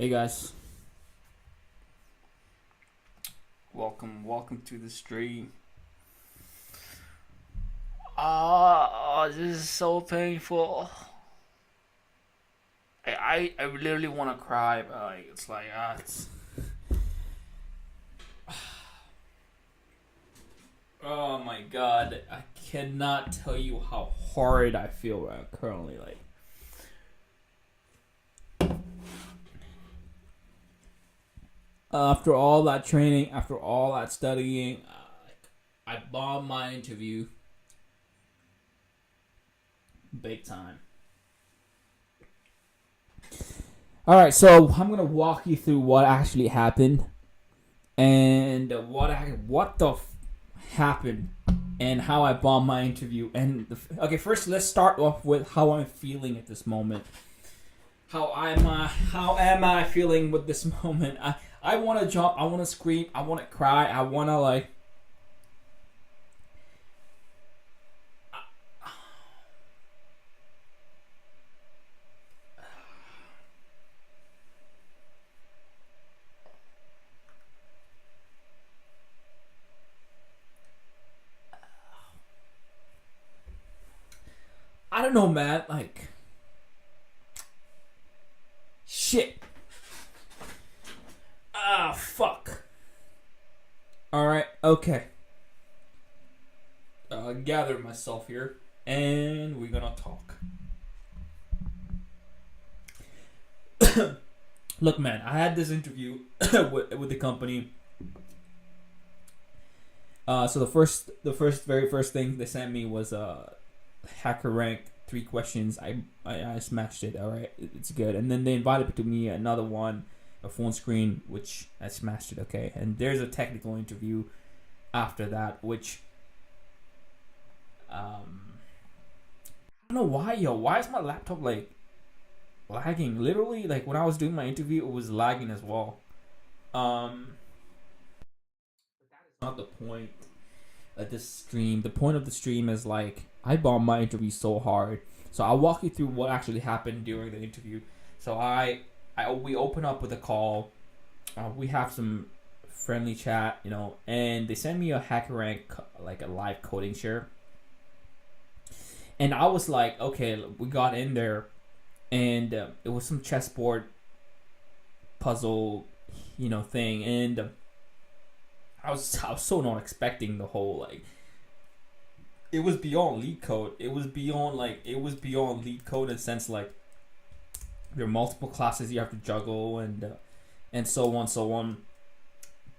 Hey guys, welcome to the stream. This is so painful. I literally want to cry, but like it's like it's. Oh my god, I cannot tell you how horrid I feel right currently. Like after all that training, after all that studying, I bombed my interview big time. All right, so I'm gonna walk you through what actually happened and what the happened and how I bombed my interview. And okay, first let's start off with how I'm feeling at this moment. How am I feeling with this moment? I want to jump. I want to scream. I want to cry. I want to like. I don't know, man. Like, shit. Ah, fuck. All right. Okay. Gather myself here, and we're gonna talk. Look, man. I had this interview with the company. So the very first thing they sent me was hacker rank 3 questions. I smashed it. All right, it's good. And then they invited to me another one, a phone screen, which I smashed it. Okay, and there's a technical interview after that, which I don't know why, yo. Why is my laptop like lagging? Literally, like when I was doing my interview, it was lagging as well. But that is not the point of this stream. The point of the stream is like I bombed my interview so hard. So I'll walk you through what actually happened during the interview. So we open up with a call. We have some friendly chat, and they send me a HackerRank, like a live coding share. And I was like, okay, we got in there, and it was some chessboard puzzle, thing, and I was so not expecting the whole like. It was beyond lead code. It was beyond lead code in the sense like there are multiple classes you have to juggle and so on.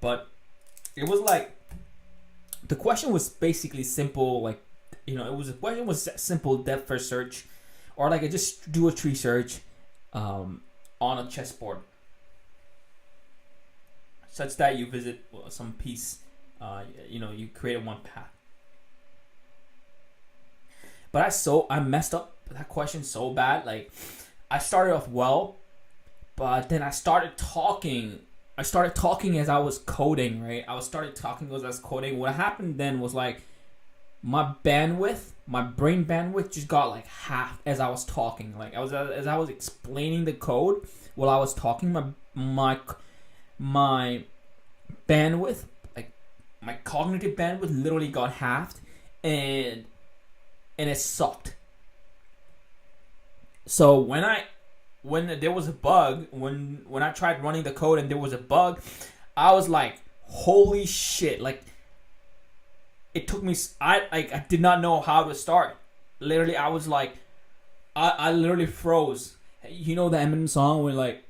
But it was like the question was basically simple, like the question was simple depth first search, or like I just do a tree search on a chessboard, such that you visit some piece. You create one path. But I messed up that question so bad. Like I started off well, but then I started talking. I started talking as I was coding, right? Started talking as I was coding. What happened then was like my brain bandwidth just got like half as I was talking. Like as I was explaining the code while I was talking, my bandwidth, like my cognitive bandwidth, literally got halved, and it sucked. So when there was a bug, when I tried running the code and there was a bug, I was like, holy shit. Like it took me, I did not know how to start. Literally, I was like, I literally froze. You know the Eminem song where like,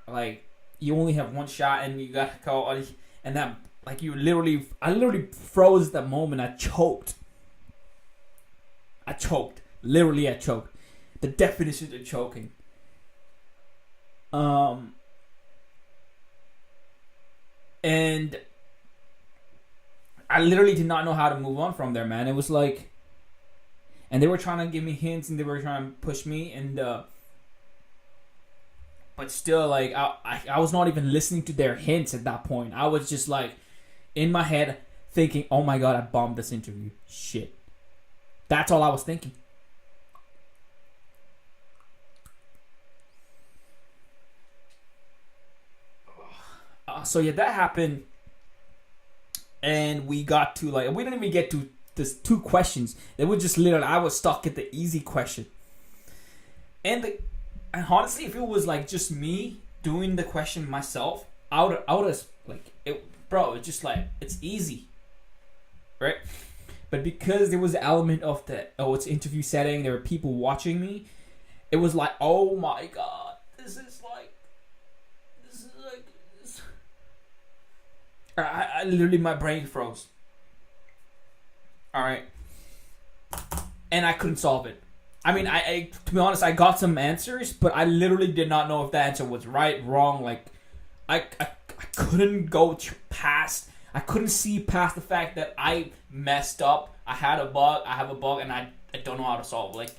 like you only have one shot and you got to go, and that like I literally froze that moment. I choked. Literally, I choked. The definition of choking. And I literally did not know how to move on from there, man. It was like, and they were trying to give me hints and they were trying to push me, and but still, like I was not even listening to their hints at that point. I was just like in my head thinking, oh my god, I bombed this interview. Shit. That's all I was thinking. So yeah, that happened, and we got to like we didn't even get to this 2 questions. It was just literally I was stuck at the easy question, and honestly, if it was like just me doing the question myself, I would have like it, bro. It's just like it's easy, right? But because there was the element of it's interview setting, there were people watching me. It was like, oh my god, this is like. I literally, my brain froze. Alright. And I couldn't solve it. I mean, I to be honest, I got some answers, but I literally did not know if the answer was right, wrong. Like, I couldn't go past, I couldn't see past the fact that I messed up. I have a bug, and I don't know how to solve it. Like,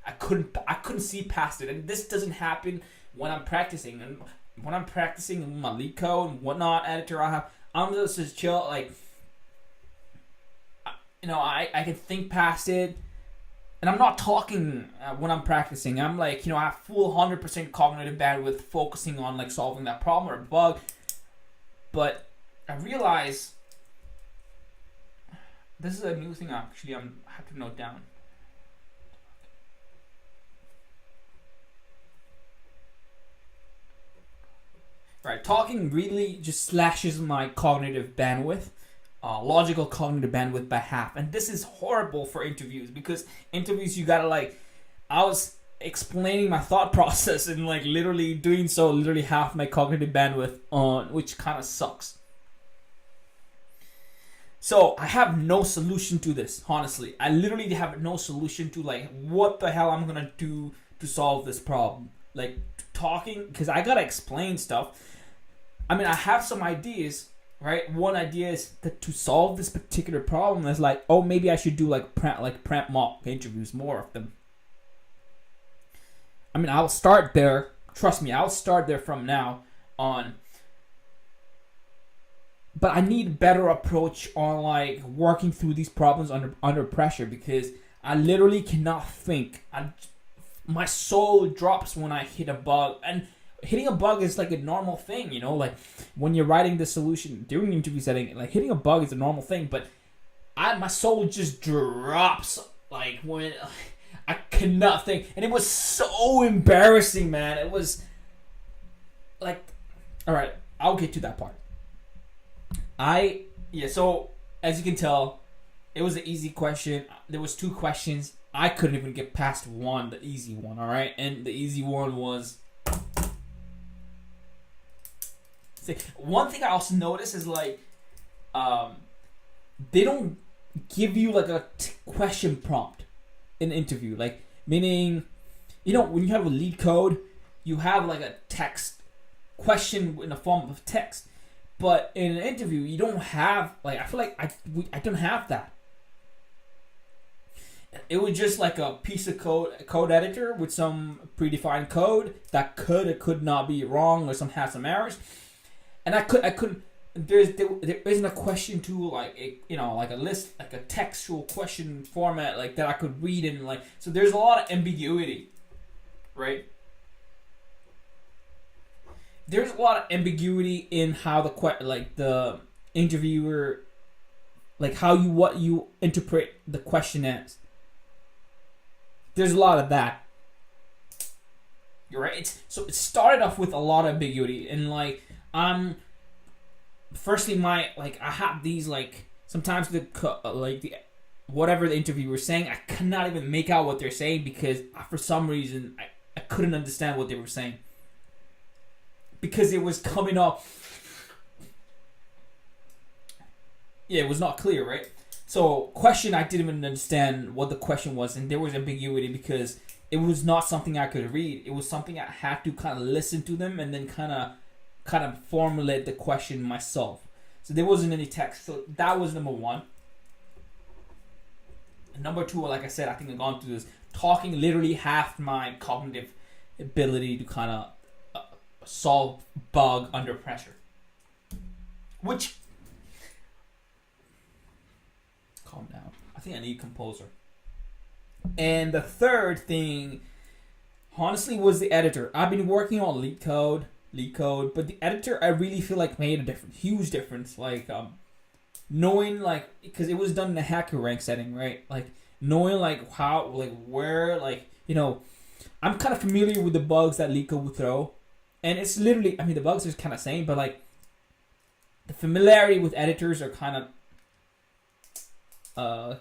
I couldn't see past it. And this doesn't happen when I'm practicing. And when I'm practicing my lead code and whatnot, editor, I'm just chill, like, I can think past it, and I'm not talking when I'm practicing. I'm like, I have full 100% cognitive bandwidth focusing on like solving that problem or bug. But I realize this is a new thing. Actually, I have to note down. Right, talking really just slashes my cognitive bandwidth, logical cognitive bandwidth by half. And this is horrible for interviews, because interviews you gotta like, I was explaining my thought process and like literally doing so, literally half my cognitive bandwidth on, which kind of sucks. So I have no solution to this, honestly. I literally have no solution to like what the hell I'm gonna do to solve this problem. Like talking, because I gotta explain stuff. I mean, I have some ideas, right? One idea is that to solve this particular problem is like, oh, maybe I should do like prep mock interviews, more of them. I mean, I'll start there. Trust me, I'll start there from now on. But I need a better approach on like working through these problems under pressure, because I literally cannot think. My soul drops when I hit a bug, and hitting a bug is like a normal thing, like when you're writing the solution during the interview setting, like hitting a bug is a normal thing, but my soul just drops like when I cannot think, and it was so embarrassing, man. It was like, all right, I'll get to that part. So as you can tell, it was an easy question. There was 2 questions. I couldn't even get past one, the easy one, all right? And the easy one was... See, one thing I also noticed is, like, they don't give you, like, a question prompt in an interview. Like, meaning, when you have a lead code, you have, like, a text question in the form of text. But in an interview, you don't have, like, I feel like I don't have that. It was just like a piece of code editor with some predefined code that could or could not be wrong, or had some errors. And I couldn't. There isn't a question to like like a list, like a textual question format like that I could read in, like, so there's a lot of ambiguity, right? There's a lot of ambiguity in how the interviewer, like what you interpret the question as. There's a lot of that. You're right. So it started off with a lot of ambiguity, and like firstly I have these like sometimes the whatever the interviewer was saying, I cannot even make out what they're saying, because for some reason I couldn't understand what they were saying, because it was coming up. Yeah, it was not clear, right? So question, I didn't even understand what the question was, and there was ambiguity because it was not something I could read. It was something I had to kind of listen to them and then kind of formulate the question myself. So there wasn't any text. So that was number one. And number two, like I said, I think I've gone through this. Talking literally half my cognitive ability to kind of solve bug under pressure. Which... Calm down. I think I need a composer. And the third thing, honestly, was the editor. I've been working on lead code leak code, but the editor I really feel like made a difference, huge difference. Like knowing like because it was done in a hacker rank setting, right? Like knowing like how like where like I'm kind of familiar with the bugs that leak code would throw, and it's literally the bugs are kind of same, but like the familiarity with editors are kind of a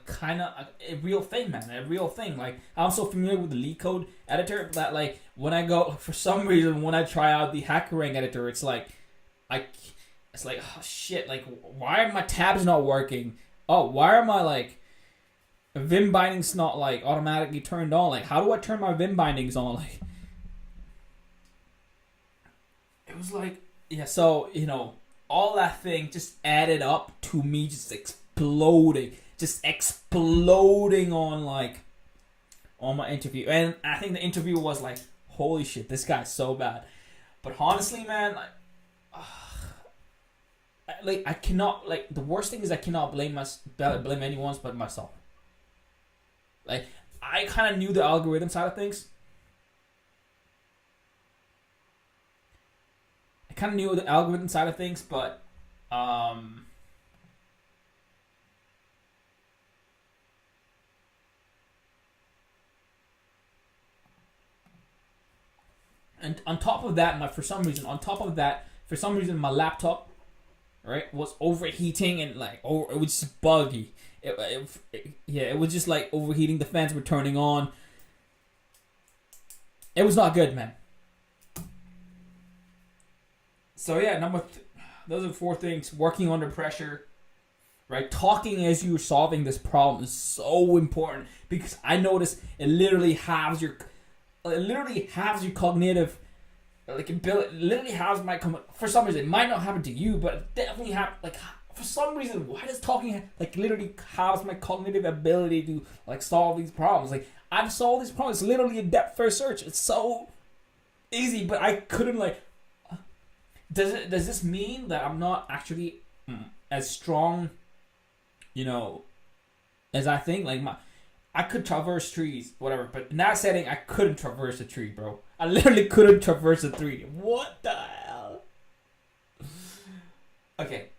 real thing, man. A real thing. Like I'm so familiar with the leak code editor that like when I go for some reason when I try out the HackerRank editor, it's like oh shit. Like why are my tabs not working? Oh, why are my like Vim bindings not like automatically turned on? Like how do I turn my Vim bindings on? Like it was like So all that thing just added up to me just exploding on my interview. And I think the interview was like, holy shit, this guy's so bad. But honestly, man, I cannot the worst thing is I cannot blame anyone but myself. Like I kind of knew the algorithm side of things. But and on top of that, for some reason, my laptop, right, was overheating and it was just buggy. It was just like overheating. The fans were turning on. It was not good, man. So yeah, those are 4 things. Working under pressure, right? Talking as you're solving this problem is so important because I noticed it literally halves your cognitive ability. Literally halves my for some reason. It might not happen to you, but it definitely for some reason. Why does talking literally halves my cognitive ability to solve these problems? Like I've solved these problems. It's literally a depth first search. It's so easy, but I couldn't Does this mean that I'm not actually as strong, as I think? I could traverse trees, whatever, but in that setting, I couldn't traverse a tree, bro. I literally couldn't traverse a tree. What the hell? Okay.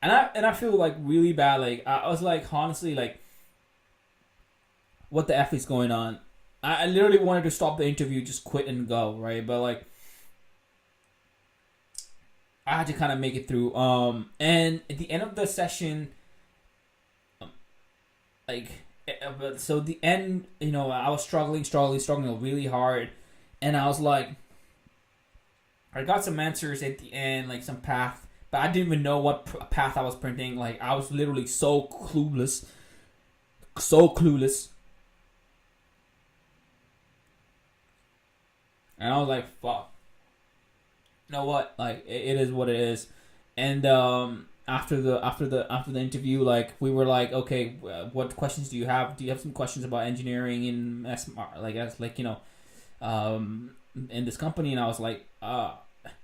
And I feel really bad. I was honestly, what the F is going on? I literally wanted to stop the interview, just quit and go, right? But I had to kind of make it through. And at the end of the session, so the end, I was struggling really hard, and I was I got some answers at the end, some path, but I didn't even know what path I was printing. I was literally so clueless, and I was fuck. You know what? It is what it is. And after the interview, we were okay, what questions do you have? Do you have some questions about engineering in in this company? And I was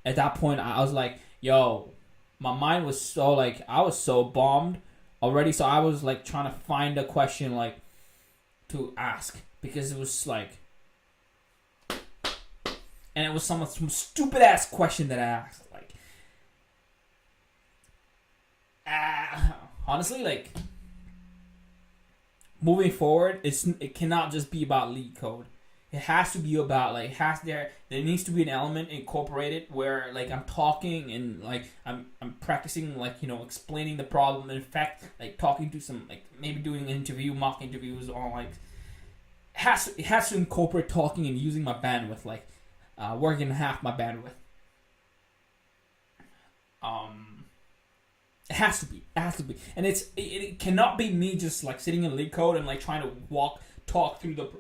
at that point I was yo, my mind was so I was so bombed already. So I was trying to find a question to ask because it was and it was some stupid ass question that I asked. Honestly, moving forward, it cannot just be about leak code. It has to be about there needs to be an element incorporated where I'm talking and I'm practicing explaining the problem. In fact, talking to some maybe doing an mock interviews on it has to incorporate talking and using my bandwidth working half my bandwidth. It has to be, and it cannot be me just sitting in leak code and trying to talk through the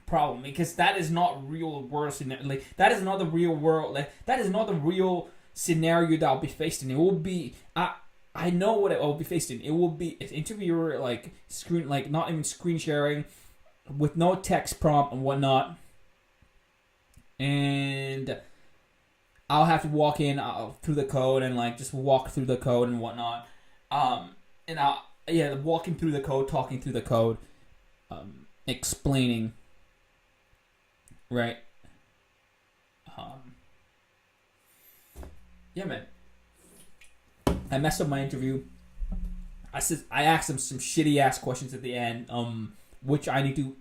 problem, because that is not real world scenario. That is not the real world. That is not the real scenario that I'll be faced in. It will be I know what I'll be faced in. It will be an interviewer screen not even screen sharing with no text prompt and whatnot. And I'll have to walk in through the code and just walk through the code and whatnot. And walking through the code, talking through the code, explaining, right? Um, yeah, man. I messed up my interview. I asked them some shitty ass questions at the end. Which I need to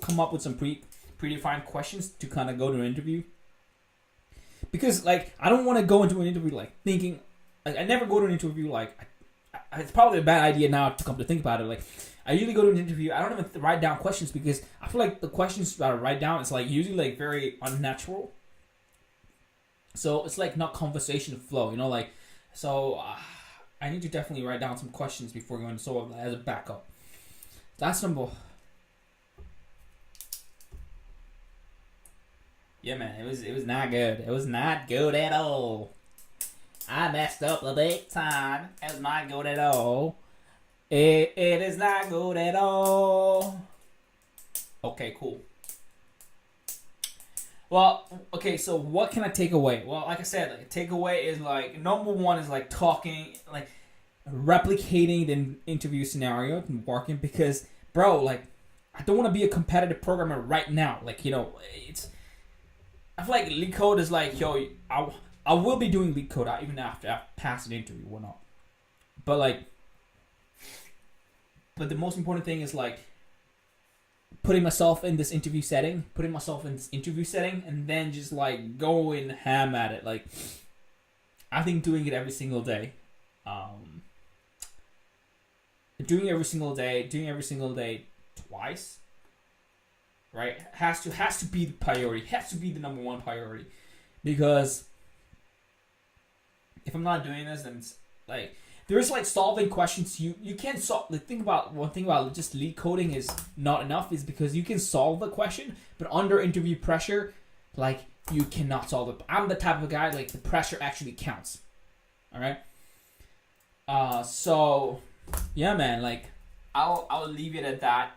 come up with some predefined questions to kind of go to an interview. Because like I don't want to go into an interview like thinking, like I never go to an interview like it's probably a bad idea now to come to think about it. Like I usually go to an interview, I don't even write down questions because I feel like the questions that I write down it's like usually like very unnatural. So it's like not conversation flow, you know, like so. I need to definitely write down some questions before going so as a backup. That's number. Yeah, man, it was not good. It was not good at all. I messed up a big time. It was not good at all. It is not good at all. Okay, cool. Well, okay, so what can I take away? Well, like I said, like takeaway is like number one is like talking, like replicating the interview scenario and working because, bro, like I don't want to be a competitive programmer right now. Like, you know, I feel like lead code is like, yo, I will be doing lead code even after I pass an interview or not. But the most important thing is like putting myself in this interview setting, and then just like going ham at it. Like, I think doing it every single day, doing every single day twice, right? Has to be the priority. Has to be the number one priority, because if I'm not doing this, then it's like. There's like solving questions you can't solve. The thing about just lead coding is not enough is because you can solve the question, but under interview pressure, like you cannot solve it. I'm the type of guy like the pressure actually counts. All right. So yeah, man. Like I'll leave it at that.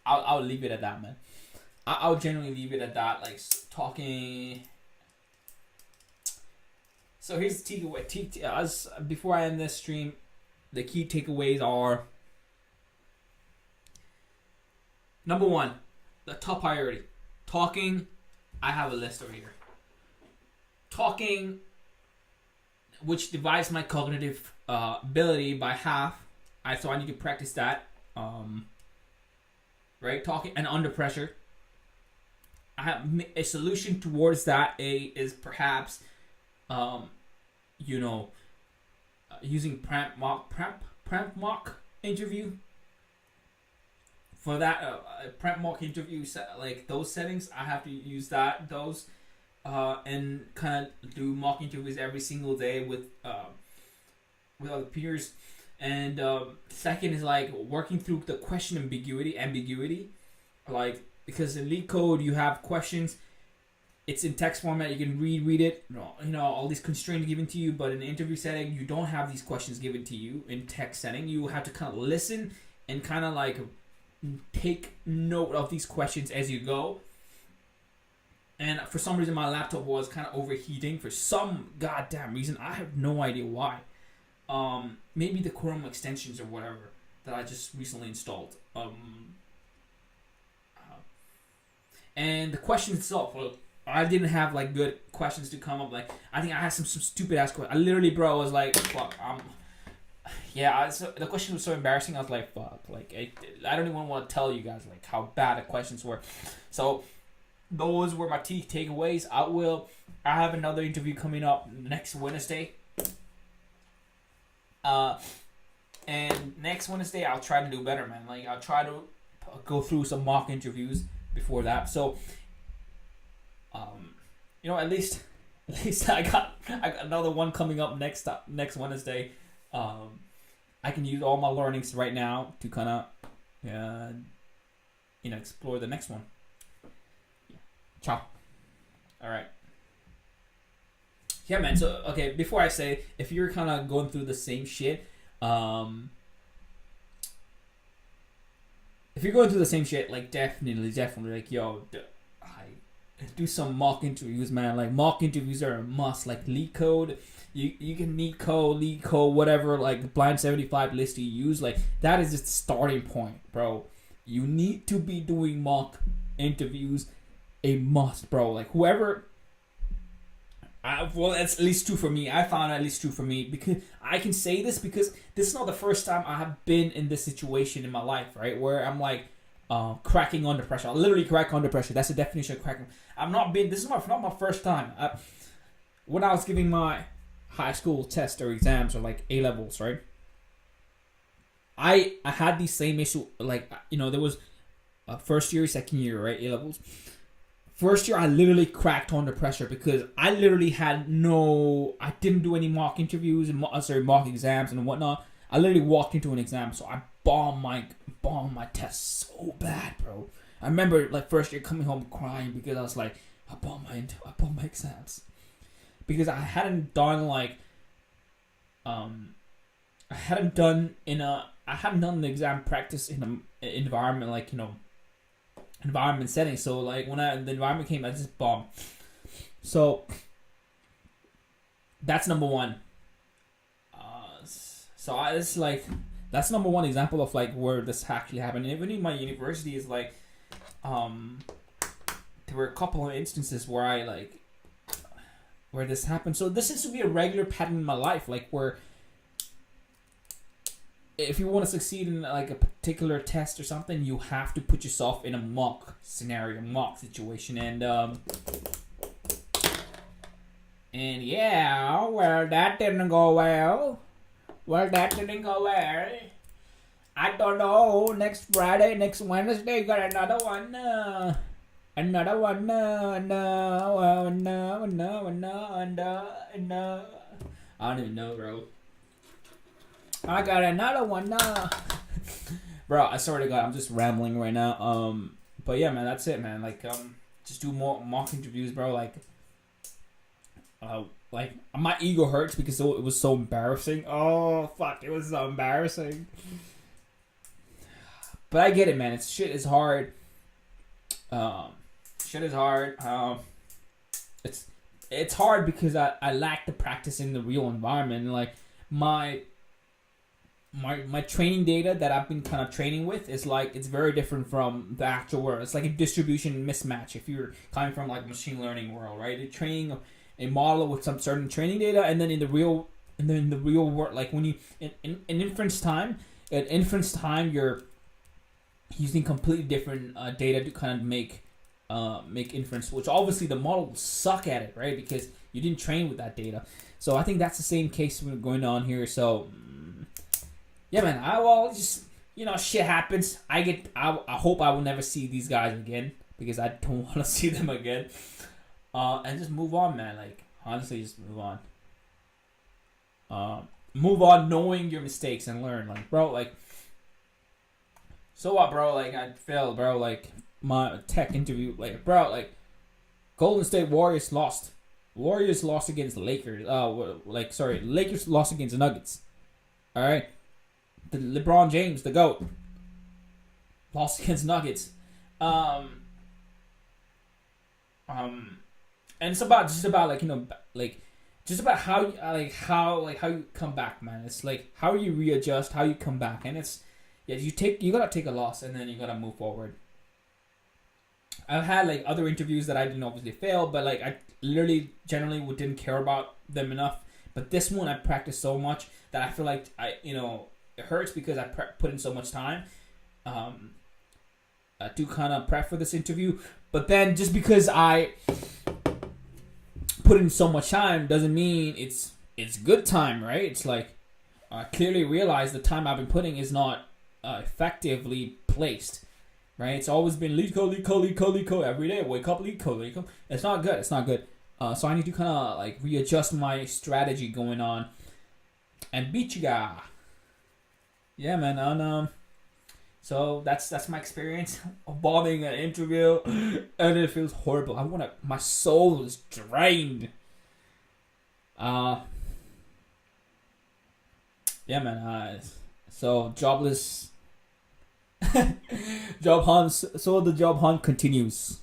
I'll leave it at that, man. I'll generally leave it at that. Like talking. So here's the takeaway. Before I end this stream, the key takeaways are: number one, the top priority, talking. I have a list over here. Talking, which divides my cognitive ability by half. So I need to practice that. Right, talking and under pressure. I have a solution towards that. Is perhaps. Using prompt mock interview. For that prompt mock interview, like those settings, I have to use those, and kind of do mock interviews every single day with other peers. And second is like working through the question ambiguity, like because in lead code you have questions. It's in text format. You can read it. You know, all these constraints given to you. But in an interview setting, you don't have these questions given to you in text setting. You have to kind of listen and kind of like take note of these questions as you go. And for some reason, my laptop was kind of overheating for some goddamn reason. I have no idea why. Maybe the Chrome extensions or whatever that I just recently installed. And the question itself. Well, I didn't have like good questions to come up. Like I think I had some stupid ass questions. I literally, bro, was like, fuck. The question was so embarrassing. I was like, fuck. Like I don't even want to tell you guys like how bad the questions were. So those were my takeaways. I have another interview coming up next Wednesday. And next Wednesday I'll try to do better, man. Like I'll try to go through some mock interviews before that. So. At least I got another one coming up next Wednesday. I can use all my learnings right now to kind of, explore the next one. Yeah. Ciao. All right. Yeah, man. So, okay, before I say, if you're kind of going through the same shit, like definitely, like, yo, do some mock interviews, man. Like mock interviews are a must. Like lead code, you can lead code, whatever. Like blind 75 list you use, like that is just the starting point, bro. You need to be doing mock interviews a must, bro. Like whoever. Well, that's at least true for me. I found at least true for me because I can say this because this is not the first time I have been in this situation in my life, right? Where I'm like cracking under pressure. I literally crack under pressure. That's the definition of cracking. This is not my first time. When I was giving my high school test or exams or like A levels, right? I had the same issue. Like there was first year, second year, right? A levels. First year, I literally cracked under pressure because I literally had I didn't do any mock interviews and mock exams and whatnot. I literally walked into an exam, so I bombed my test so bad, bro. I remember like first year coming home crying because I was like, I bombed my exams because I hadn't done the exam practice in an environment environment setting. So like when the environment came, I just bombed. So that's number one. That's number one example of like where this actually happened. And even in my university is like, there were a couple of instances where where this happened. So this seems to be a regular pattern in my life, like where if you want to succeed in like a particular test or something, you have to put yourself in a mock scenario, mock situation, and yeah, well, that didn't go well. I don't know. Next Friday, next Wednesday, got another one. Another one. No. I don't even know, bro. I got another one now. Bro, I swear to God, I'm just rambling right now. But yeah, man, that's it, man. Like, just do more mock interviews, bro. Like my ego hurts because it was so embarrassing. Oh fuck, it was so embarrassing. But I get it, man. Shit is hard. It's hard because I lack the practice in the real environment. Like my training data that I've been kind of training with is like it's very different from the actual world. It's like a distribution mismatch if you're coming from like machine learning world, right? You're training a model with some certain training data, and then in the real world, like when you in inference time, you're using completely different data to kind of make inference, which obviously the model will suck at it, right? Because you didn't train with that data. So I think that's the same case going on here. So yeah, man. Shit happens. I hope I will never see these guys again because I don't want to see them again. And just move on, man. Like honestly, just move on. Move on, knowing your mistakes and learn. Like, bro, like, so what, bro? Like, I failed, bro. Like my tech interview, like, bro, like, Golden State Warriors lost. Warriors lost against the Lakers. Lakers lost against the Nuggets. All right. The LeBron James, the GOAT, lost against Nuggets. And it's about how you come back, man. It's like how you readjust, how you come back, and it's you gotta take a loss and then you gotta move forward. I've had like other interviews that I didn't obviously fail, but like I literally generally didn't care about them enough. But this one I practiced so much that I feel like it hurts because I put in so much time to kind of prep for this interview. But then just because I put in so much time doesn't mean it's good time, right? It's like I clearly realize the time I've been putting is not effectively placed, right? It's always been lead code every day. Wake up, lead code. It's not good. So I need to kind of like readjust my strategy going on and beat you guys. Yeah, man. And so that's my experience of bombing an interview, and it feels horrible. My soul is drained. Yeah, man. So jobless. Job hunt. So the job hunt continues.